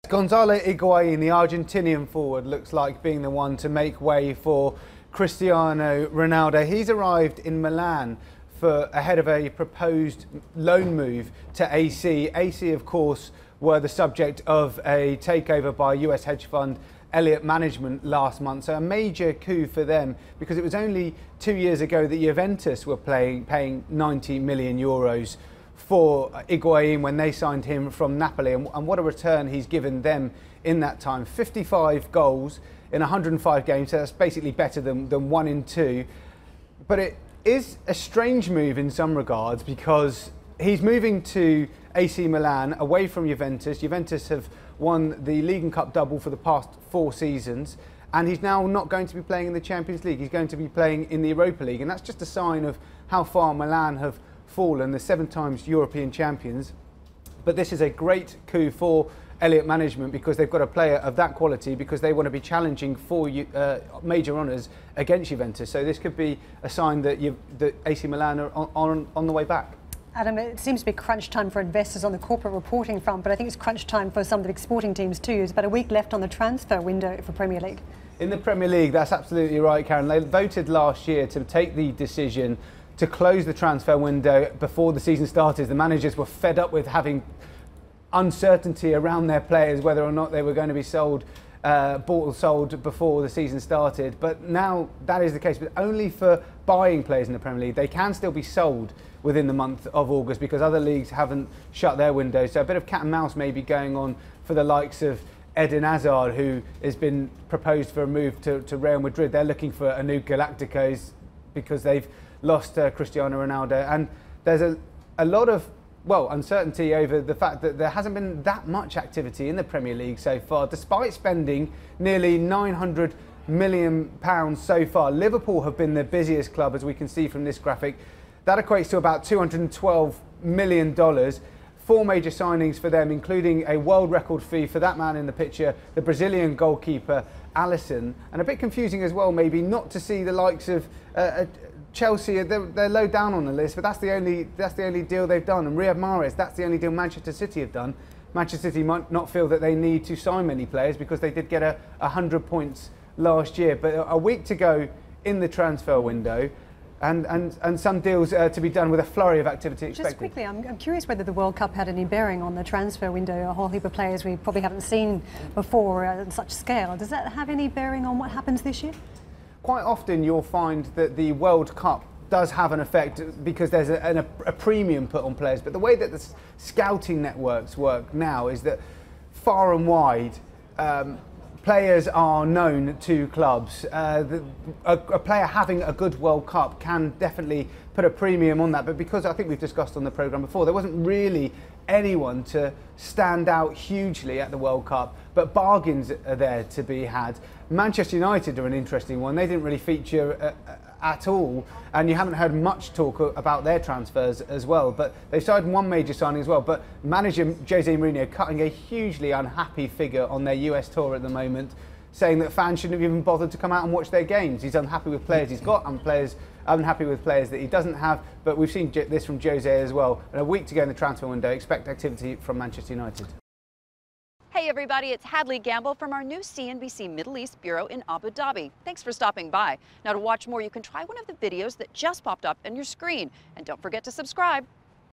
Gonzalo Higuain, the Argentinian forward, looks like being the one to make way for Cristiano Ronaldo. He's arrived in Milan ahead of a proposed loan move to AC. AC, of course, were the subject of a takeover by US hedge fund Elliott Management last month. So a major coup for them, because it was only 2 years ago that Juventus were paying 90 million euros for Higuain when they signed him from Napoli, and what a return he's given them in that time. 55 goals in 105 games, so that's basically better than 1 in 2. But it is a strange move in some regards, because he's moving to AC Milan away from Juventus. Juventus have won the League and Cup double for the past 4 seasons, and he's now not going to be playing in the Champions League. He's going to be playing in the Europa League, and that's just a sign of how far Milan have fallen, the 7 times European champions. But this is a great coup for Elliott Management, because they've got a player of that quality, because they want to be challenging for major honours against Juventus. So this could be a sign that AC Milan are on the way back. Adam, it seems to be crunch time for investors on the corporate reporting front, but I think it's crunch time for some of the big sporting teams too. There's about a week left on the transfer window for Premier League. In the Premier League, that's absolutely right, Karen. They voted last year to take the decision to close the transfer window before the season started. The managers were fed up with having uncertainty around their players, whether or not they were going to be sold, bought or sold before the season started. But now that is the case, but only for buying players in the Premier League. They can still be sold within the month of August, because other leagues haven't shut their windows. So a bit of cat and mouse may be going on for the likes of Eden Hazard, who has been proposed for a move to Real Madrid. They're looking for a new Galacticos because they've lost Cristiano Ronaldo. And there's a lot of uncertainty over the fact that there hasn't been that much activity in the Premier League so far, despite spending nearly £900 million so far. Liverpool have been the busiest club, as we can see from this graphic. That equates to about $212 million. 4 major signings for them, including a world record fee for that man in the picture, the Brazilian goalkeeper Alisson. And a bit confusing as well, maybe, not to see the likes of Chelsea. They're low down on the list, but that's the only deal they've done. And Riyad Mahrez, that's the only deal Manchester City have done. Manchester City might not feel that they need to sign many players, because they did get 100 points last year. But a week to go in the transfer window, and some deals to be done with a flurry of activity expected. Just quickly, I'm curious whether the World Cup had any bearing on the transfer window. A whole heap of players we probably haven't seen before at such scale. Does that have any bearing on what happens this year? Quite often you'll find that the World Cup does have an effect, because there's a premium put on players. But the way that the scouting networks work now is that far and wide, players are known to clubs. A player having a good World Cup can definitely put a premium on that. But because, I think we've discussed on the programme before, there wasn't really anyone to stand out hugely at the World Cup, but bargains are there to be had. Manchester United are an interesting one. They didn't really feature at all, and you haven't heard much talk about their transfers as well. But they've signed 1 major signing as well. But manager Jose Mourinho cutting a hugely unhappy figure on their US tour at the moment, saying that fans shouldn't have even bothered to come out and watch their games. He's unhappy with players he's got, and unhappy with players that he doesn't have. But we've seen this from Jose as well. And a week to go in the transfer window, expect activity from Manchester United. Hey everybody, it's Hadley Gamble from our new CNBC Middle East Bureau in Abu Dhabi. Thanks for stopping by. Now, to watch more, you can try one of the videos that just popped up on your screen. And don't forget to subscribe.